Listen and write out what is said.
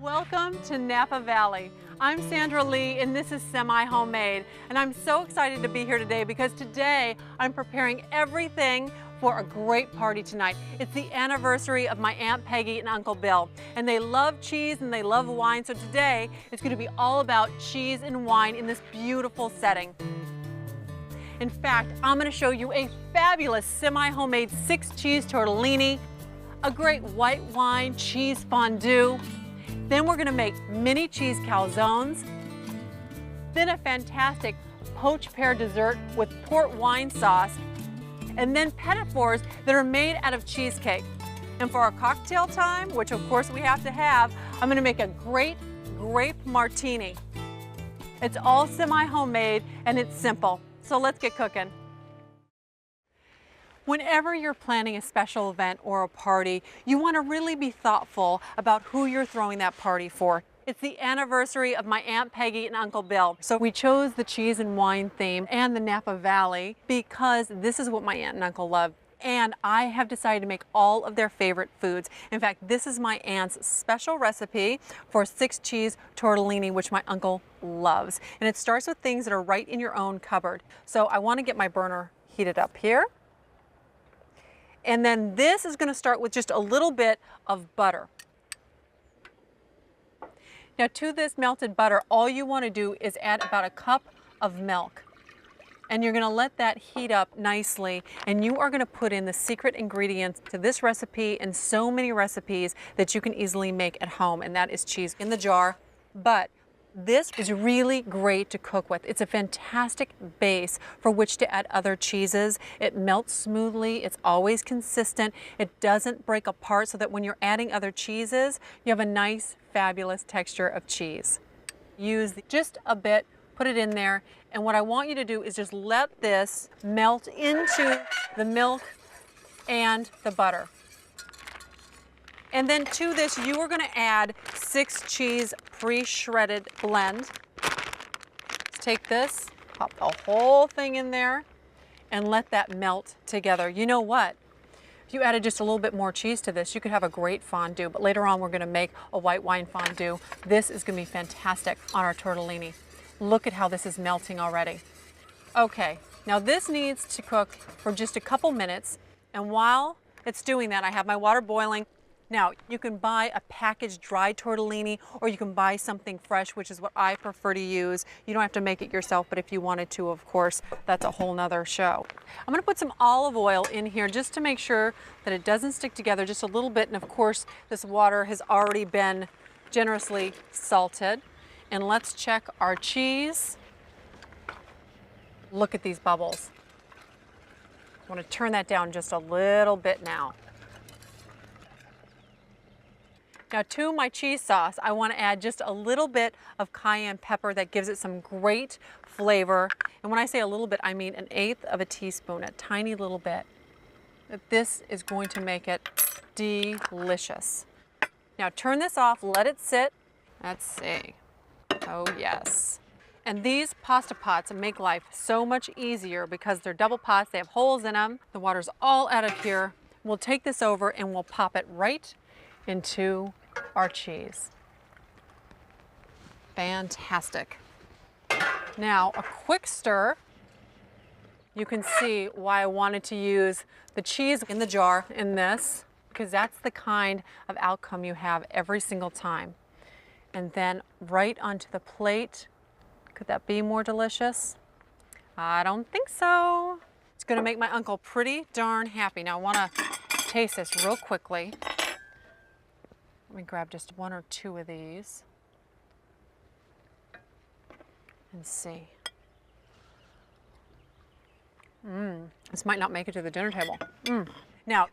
Welcome to Napa Valley. I'm Sandra Lee and this is Semi-Homemade, and I'm so excited to be here today because today I'm preparing everything for a great party tonight. It's the anniversary of my Aunt Peggy and Uncle Bill, and they love cheese and they love wine, so today it's going to be all about cheese and wine in this beautiful setting. In fact, I'm going to show you a fabulous semi-homemade 6-cheese tortellini, a great white wine cheese fondue. Then we're gonna make mini cheese calzones, then a fantastic poached pear dessert with port wine sauce, and then petit fours that are made out of cheesecake. And for our cocktail time, which of course we have to have, I'm gonna make a great grape martini. It's all semi-homemade and it's simple. So let's get cooking. Whenever you're planning a special event or a party, you want to really be thoughtful about who you're throwing that party for. It's the anniversary of my Aunt Peggy and Uncle Bill. So we chose the cheese and wine theme and the Napa Valley because this is what my aunt and uncle love. And I have decided to make all of their favorite foods. In fact, this is my aunt's special recipe for 6-cheese tortellini, which my uncle loves. And it starts with things that are right in your own cupboard. So I want to get my burner heated up here. And then this is going to start with just a little bit of butter. Now to this melted butter, all you want to do is add about a cup of milk. And you're going to let that heat up nicely, and you are going to put in the secret ingredients to this recipe and so many recipes that you can easily make at home, and that is cheese in the jar. But this is really great to cook with. It's a fantastic base for which to add other cheeses. It melts smoothly, it's always consistent, it doesn't break apart, so that when you're adding other cheeses, you have a nice, fabulous texture of cheese. Use just a bit, put it in there, and what I want you to do is just let this melt into the milk and the butter. And then to this, you are going to add 6-cheese pre-shredded blend. Let's take this, pop the whole thing in there, and let that melt together. You know what? If you added just a little bit more cheese to this, you could have a great fondue. But later on, we're going to make a white wine fondue. This is going to be fantastic on our tortellini. Look at how this is melting already. Okay, now this needs to cook for just a couple minutes. And while it's doing that, I have my water boiling. Now, you can buy a packaged dry tortellini, or you can buy something fresh, which is what I prefer to use. You don't have to make it yourself, but if you wanted to, of course, that's a whole nother show. I'm gonna put some olive oil in here just to make sure that it doesn't stick together just a little bit. And of course, this water has already been generously salted. And let's check our cheese. Look at these bubbles. I want to turn that down just a little bit now. Now to my cheese sauce, I want to add just a little bit of cayenne pepper that gives it some great flavor. And when I say a little bit, I mean 1/8 of a teaspoon, a tiny little bit. But this is going to make it delicious. Now turn this off, let it sit. Let's see. Oh yes. And these pasta pots make life so much easier because they're double pots, they have holes in them. The water's all out of here. We'll take this over and we'll pop it right into our cheese. Fantastic. Now a quick stir. You can see why I wanted to use the cheese in the jar in this, because that's the kind of outcome you have every single time. And then right onto the plate. Could that be more delicious? I don't think so. It's gonna make my uncle pretty darn happy. Now I wanna taste this real quickly. Let me grab just 1 or 2 of these and see. This might not make it to the dinner table. Now,